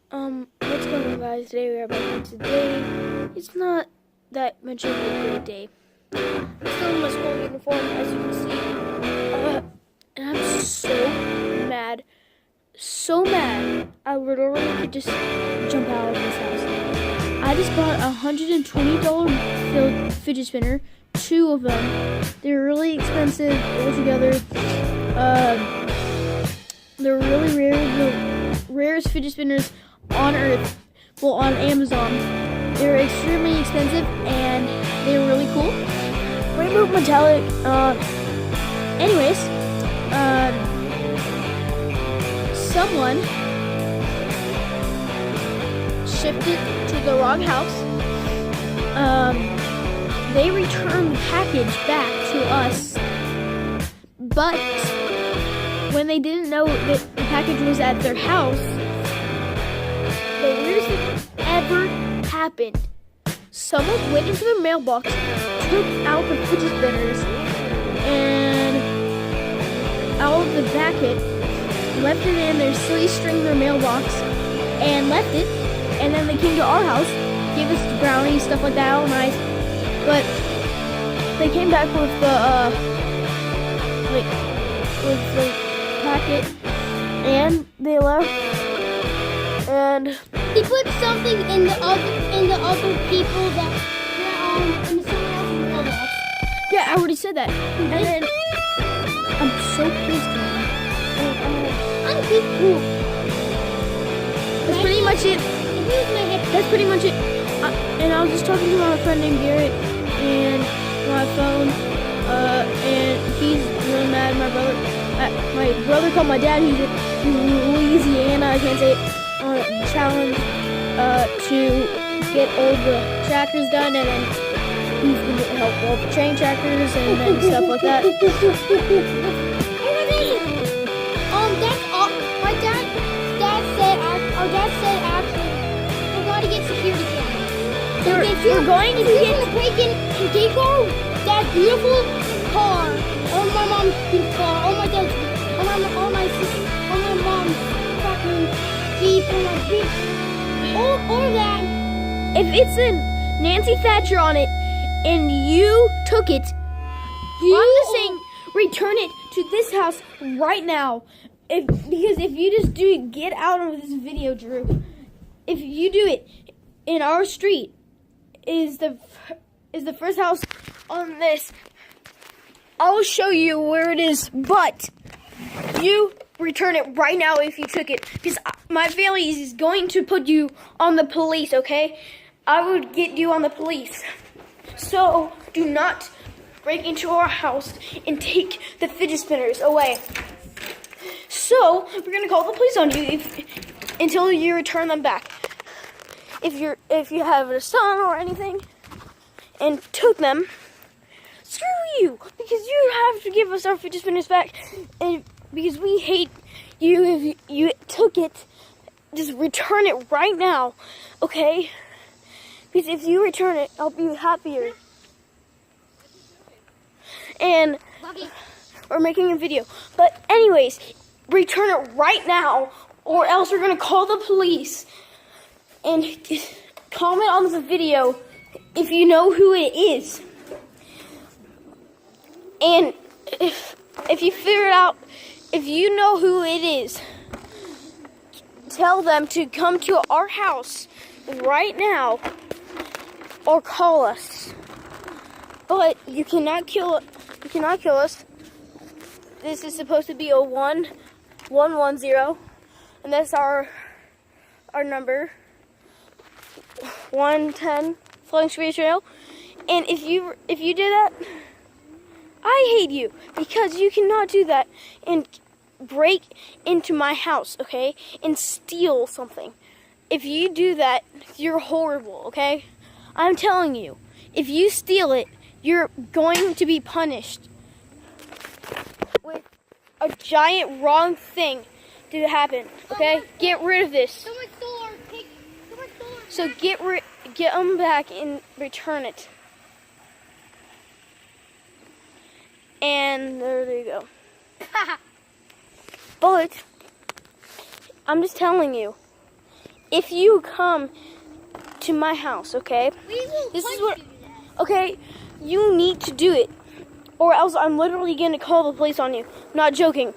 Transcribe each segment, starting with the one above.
What's going on, guys? Today we are back. Today, it's not that much of a great day. I'm still in my school uniform, as you can see. And I'm so mad. So mad. I literally could just jump out of this house. I just bought a $120 fidget spinner. 2 of them. They're really expensive altogether. They're really rare. The rarest fidget spinners on Earth. Well, on Amazon. They're extremely expensive and they're really cool. Rainbow metallic. Anyways, someone shipped it to the wrong house. They returned the package back to us, but when they didn't know that the package was at their house, the weirdest thing ever happened. Someone went into the mailbox, took out the fidget spinners, and out of the packet, left it in their silly string in their mailbox, and left it. And then they came to our house, gave us brownies, stuff like that, all nice. But they came back with the packet, and they left. And he put something in the other people that in someone else's mailbox. Yeah, I already said that. And then I'm so pissed right now. I'm cool. That's pretty much it. That's pretty much it. And I was just talking to my friend named Garrett and my phone, and he's really mad. My brother called my dad, who's in Louisiana, I can't say it, on a challenge to get all the tractors done, and then he's going to help all the train tractors and stuff like that. That's all. My dad said actually we're going to get security cameras. If you're going to break in and take that beautiful car, or my mom's beautiful car, or my dad's, or my sister, or my mom's fucking Jeep, or my Jeep, or that. If it's a Nancy Thacher on it and you took it, I'm just saying return it to this house right now. Because if you just do it, get out of this video, Drew. If you do it in our street, is the first house on this. I'll show you where it is, but you return it right now if you took it, because my family is going to put you on the police, okay? I would get you on the police. So do not break into our house and take the fidget spinners away. So we're gonna call the police on you until you return them back. If you have a son or anything and took them, screw you, because you have to give us our fidget spinners back, and because we hate you if you took it. Just return it right now, okay? Because if you return it, I'll be happier. And we're making a video, but anyways, return it right now, or else we're gonna call the police. And comment on the video if you know who it is. And if you figure it out, if you know who it is, tell them to come to our house right now or call us. But you cannot kill us. This is supposed to be a 110, and that's our number. 110 Floating Space Trail. And if you did that, I hate you, because you cannot do that and break into my house, okay, and steal something. If you do that, you're horrible, okay? I'm telling you, if you steal it, you're going to be punished with a giant wrong thing to happen, okay? Get rid of this. Someone stole our pig. So get them back and return it. And there you go. But I'm just telling you, if you come to my house, okay? This is what. Okay, you need to do it, or else I'm literally gonna call the police on you. I'm not joking.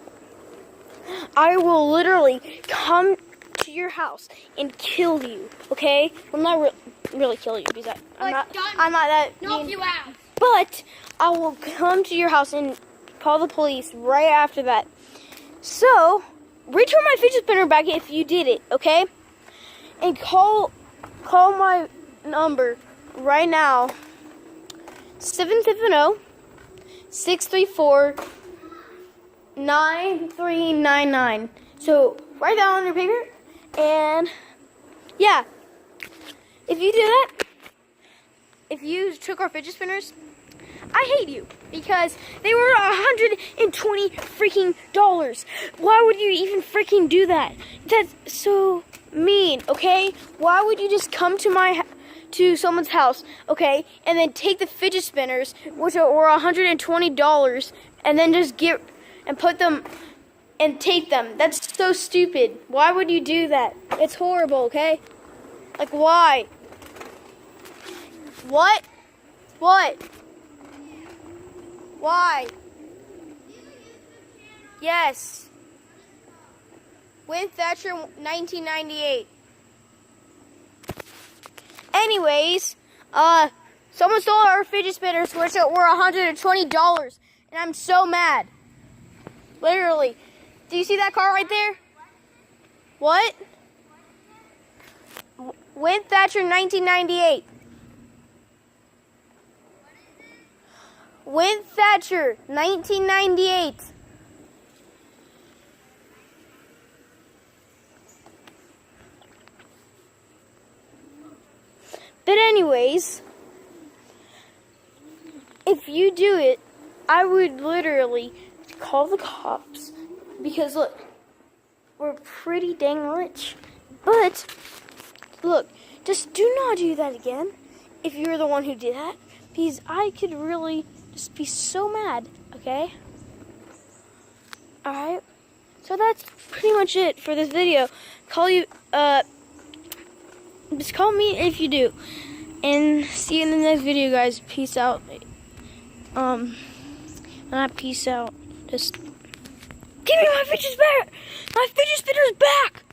I will literally come to your house and kill you. Okay? Well, not really kill you because I'm not that. No, you have. But I will come to your house and call the police right after that. So, return my fidget spinner back if you did it, okay? And call my number right now. 770-634-9399. So, write that on your paper. And, yeah. If you do that, if you took our fidget spinners, I hate you because they were $120 freaking dollars. Why would you even freaking do that? That's so mean, okay? Why would you just come to someone's house, okay, and then take the fidget spinners, which were $120, and then just put them and take them? That's so stupid. Why would you do that? It's horrible, okay? Like, why? What? Why? Yes. With Thacher 1998. Anyways, someone stole our fidget spinners, which were $120, and I'm so mad. Literally. Do you see that car right there? What? With Thacher 1998. With Thacher 1998. But anyways, if you do it, I would literally call the cops because look, we're pretty dang rich. But look, just do not do that again if you're the one who did that, because I could really just be so mad, okay? Alright, so that's pretty much it for this video. Just call me if you do. And see you in the next video, guys. Peace out. Not peace out. Just give me my fidget spinner! My fidget spinner's back!